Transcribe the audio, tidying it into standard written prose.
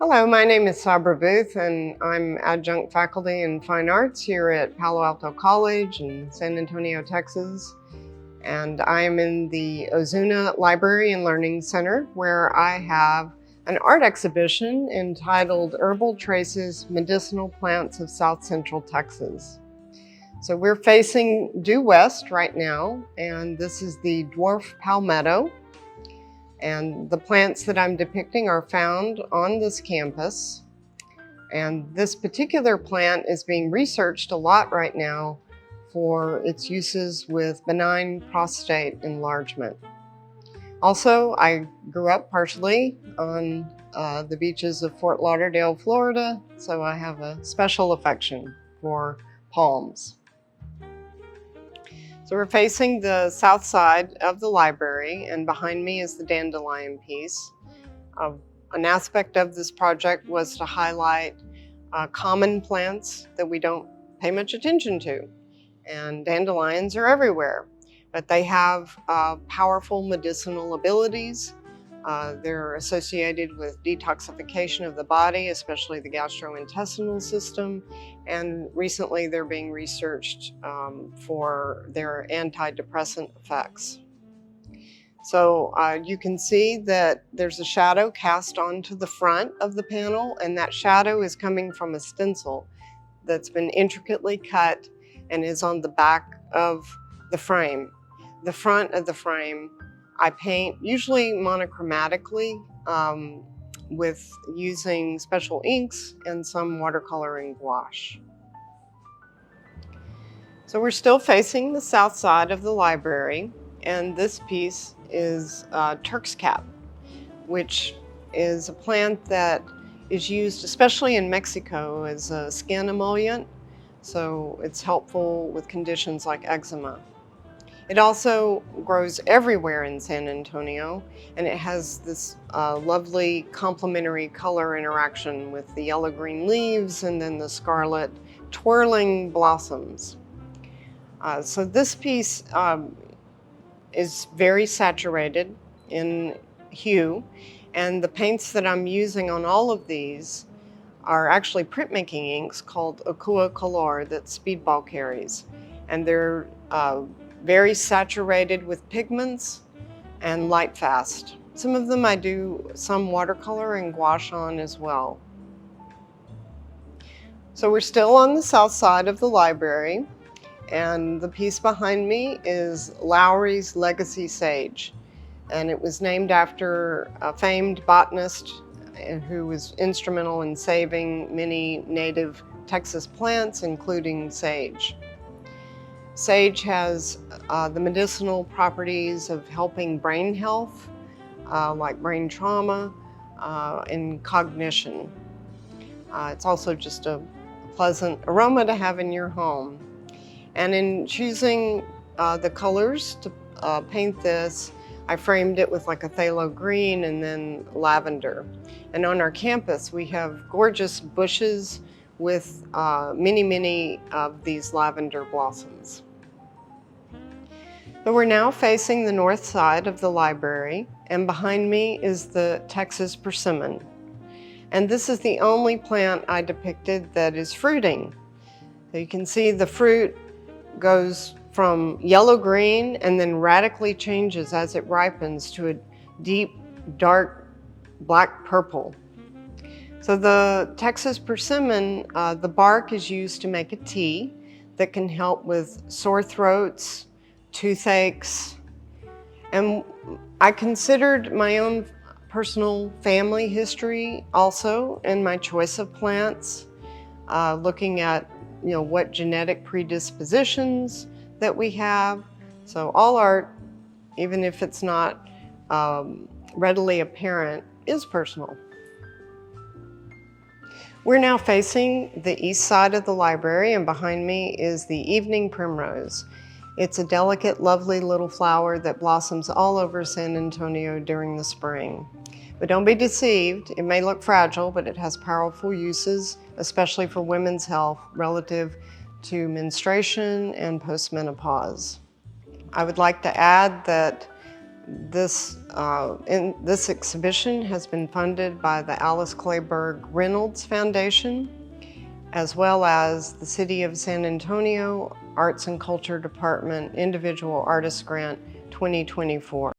Hello, my name is Sabra and I'm adjunct faculty in fine arts here at Palo Alto College in San Antonio, Texas. And I am in the Ozuna Library and Learning Center, where I have an art exhibition entitled Herbal Traces Medicinal Plants of South Central Texas. So we're facing due west right now, and this is the dwarf palmetto. And the plants that I'm depicting are found on this campus. And this particular plant is being researched a lot right now for its uses with benign prostate enlargement. Also, I grew up partially on the beaches of Fort Lauderdale, Florida, so I have a special affection for palms. So we're facing the south side of the library, and behind me is the dandelion piece. An aspect of this project was to highlight common plants that we don't pay much attention to. And dandelions are everywhere, but they have powerful medicinal abilities. They're associated with detoxification of the body, especially the gastrointestinal system. And recently they're being researched for their antidepressant effects. So you can see that there's a shadow cast onto the front of the panel, and that shadow is coming from a stencil that's been intricately cut and is on the back of the frame. The front of the frame I paint usually monochromatically with using special inks and some watercoloring gouache. So we're still facing the south side of the library, and this piece is Turk's cap, which is a plant that is used especially in Mexico as a skin emollient, so it's helpful with conditions like eczema. It also grows everywhere in San Antonio, and it has this lovely complementary color interaction with the yellow-green leaves and then the scarlet twirling blossoms. So this piece is very saturated in hue, and the paints that I'm using on all of these are actually printmaking inks called Akua Color that Speedball carries, and they're very saturated with pigments and light fast. Some of them I do some watercolor and gouache on as well. So we're still on the south side of the library, and the piece behind me is Lowry's Legacy Sage. And it was named after a famed botanist who was instrumental in saving many native Texas plants, including sage. Sage has the medicinal properties of helping brain health, like brain trauma, and cognition. It's also just a pleasant aroma to have in your home. And in choosing the colors to paint this, I framed it with like a phthalo green and then lavender. And on our campus, we have gorgeous bushes with many of these lavender blossoms. So we're now facing the north side of the library, and behind me is the Texas persimmon. And this is the only plant I depicted that is fruiting. So you can see the fruit goes from yellow-green and then radically changes as it ripens to a deep, dark black purple. So the Texas persimmon, the bark is used to make a tea that can help with sore throats, toothaches. And I considered my own personal family history also in my choice of plants, looking at what genetic predispositions that we have. So all art, even if it's not readily apparent, is personal. We're now facing the east side of the library, and behind me is the evening primrose. It's a delicate, lovely little flower that blossoms all over San Antonio during the spring. But don't be deceived. It may look fragile, but it has powerful uses, especially for women's health relative to menstruation and postmenopause. I would like to add that This exhibition has been funded by the Alice Clayburgh Reynolds Foundation, as well as the City of San Antonio Arts and Culture Department Individual Artist Grant 2024.